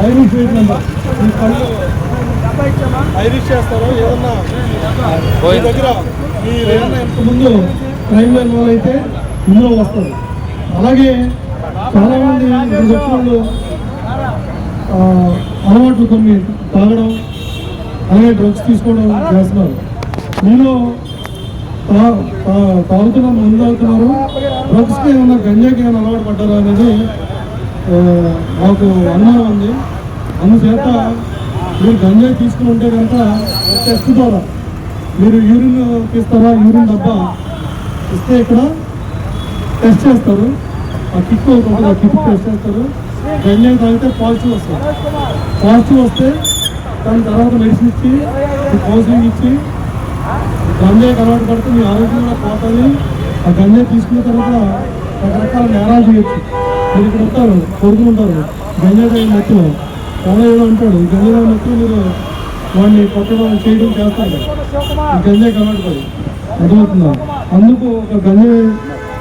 Irish wait number ఈ కళ్ళు Irish చేస్తారో ఏదన్నా మీ దగ్గర మీరు ఏదన్నా ఇంతకుముందు క్రైమ్ ఇన్వాల్వ్ అయితే ఇందులో వస్తారు. అలాగే చాలామంది ఇక్కడ వచ్చిన వాళ్ళు అలవాట్లు కొన్ని తాగడం అలాగే డ్రగ్స్ తీసుకోవడం చేస్తున్నారు. మీలో తాగుతున్న మందు తాగుతున్నారు, డ్రగ్స్కి ఏమన్నా గంజాకి ఏమైనా అలవాటు పడ్డారా అనేది మాకు అనుమానం ఉంది. అందుచేత మీరు గంజాయి తీసుకుని ఉంటే కనుక టెస్ట్ ద్వారా మీరు యూరిన్ తీస్తారా, యూరిన్ డబ్బా ఇస్తే ఇక్కడ టెస్ట్ చేస్తారు. ఆ కిట్ ఉంటుంది, ఆ కిట్ టెస్ట్ చేస్తారు. గంజాయి తాగితే పాజిటివ్ వస్తుంది. పాజిటివ్ వస్తే దాని తర్వాత మెడిసిన్ ఇచ్చి కౌన్సిలింగ్ ఇచ్చి గంజాయికి అలవాటు పడితే మీ ఆరోగ్యం కూడా పోతుంది. ఆ గంజాయి తీసుకున్న తర్వాత రకరకాల నేరాలు చేయొచ్చు. మీరు ఇక్కడ ఉంటారు, కొడుకుంటారు గంజాయి తాగిన మధ్యలో చాలా ఏదో అంటాడు. ఈ గంజాయి తాగిన మధ్యలో మీరు వాడిని కొట్టడం చేయడం చేస్తారు. ఈ గంజాయికి అలవాటు పడి అర్థమవుతుందా? అందుకు ఒక గంజాయి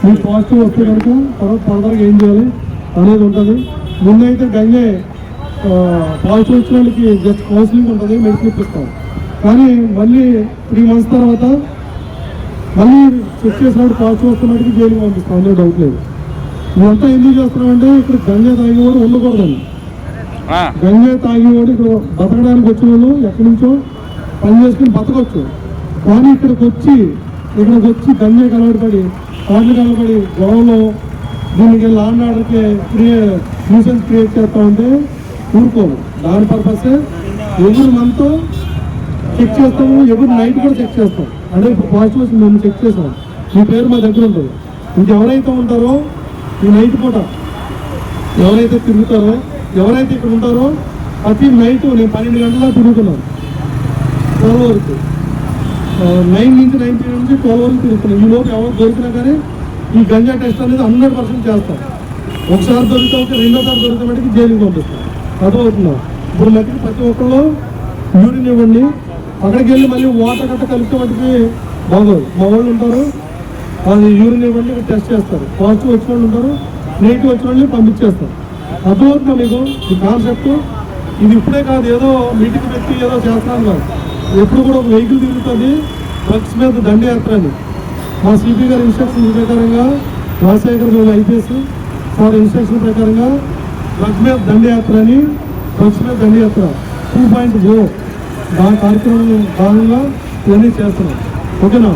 మీకు పాజిటివ్ వస్తే కనుక తర్వాత ఫర్దర్గా ఏం చేయాలి అనేది ఉంటుంది. ముందైతే గంజాయి పాజిటివ్ వచ్చిన వాళ్ళకి జస్ట్ కౌన్సిలింగ్ ఉంటుంది, మెడిసిన్ ఇప్పిస్తాం. కానీ మళ్ళీ 3 months తర్వాత మళ్ళీ చెక్ చేసినప్పుడు పాజిటివ్ వస్తున్నట్టుకి జైలుకి పంపిస్తాం, అందులో డౌట్ లేదు. ఇదంతా ఎందుకు చేస్తున్నామంటే ఇక్కడ గంజాయి తాగేవాడు ఉండకూడదని. గంజాయి తాగేవాడు ఇక్కడ బతకడానికి వచ్చిన వాళ్ళు ఎక్కడి నుంచో పని చేసుకుని బతకొచ్చు. కానీ ఇక్కడికి వచ్చి గంజాయికి అలవాటు పడి వాటికి అలవాటు గొడవలో దీనికి లాండ్ ఆర్డర్కి న్యూసెన్స్ క్రియేట్ చేస్తా ఉంటే ఊరుకోము. దాని పర్పసే ఎవరు మనతో చెక్ చేస్తాము, ఎవరు నైట్ కూడా చెక్ చేస్తాం. అంటే ఇప్పుడు పాజిటివ్ వచ్చి మేము చెక్ చేసాం, మీ పేరు మా దగ్గర ఉంటుంది. ఇంకెవరైతే ఉంటారో ఈ నైట్ పూట ఎవరైతే తిరుగుతారో, ఎవరైతే ఇక్కడ ఉంటారో ప్రతి నైట్ నేను 12 గంటల తిరుగుతున్నాను. 12 వరకు 9 నుంచి 9 నుంచి 12 వరకు తిరుగుతున్నాను. ఈ లోపు ఎవరు దొరికినా కానీ ఈ గంజా టెస్ట్ అనేది 100% చేస్తాం. ఒకసారి దొరికితే ఒక రెండోసారి దొరికితే మటుకు జైలుకి పంపిస్తాం. అర్థమవుతున్నాం? ఇప్పుడు మటుకు ప్రతి ఒక్కళ్ళు యూరిన్ ఇవ్వండి, అక్కడికి వెళ్ళి మళ్ళీ వాటర్ గట్ట కలిపితే మటుకి బాగోదు. మా వాళ్ళు ఉంటారు, అది యూరిన్ ఇవ్వండి టెస్ట్ చేస్తారు. పాజిటివ్ వచ్చిన వాళ్ళు ఉంటారు, నెగిటివ్ వచ్చిన వాళ్ళని పంపించేస్తారు. అర్థమవుతుందా మీకు ఈ కాన్సెప్ట్? ఇది ఇప్పుడే కాదు, ఏదో మీటింగ్ పెట్టి ఏదో చేస్తున్నాను కాదు. ఎప్పుడు కూడా ఒక వెహికల్ తిరుగుతుంది డ్రగ్స్ మీద దండయాత్ర అని. మా సిపి గారి ఇన్స్ట్రక్షన్స్ ప్రకారంగా, రాజశేఖర్ గారు ఐపీఎస్ సార్ ఇన్స్ట్రక్షన్ ప్రకారంగా డ్రగ్స్ మీద దండయాత్ర అని, డ్రగ్స్ మీద దండయాత్ర 2.0 దాని కార్యక్రమం భాగంగా ఇవన్నీ చేస్తున్నాం. ఓకేనా?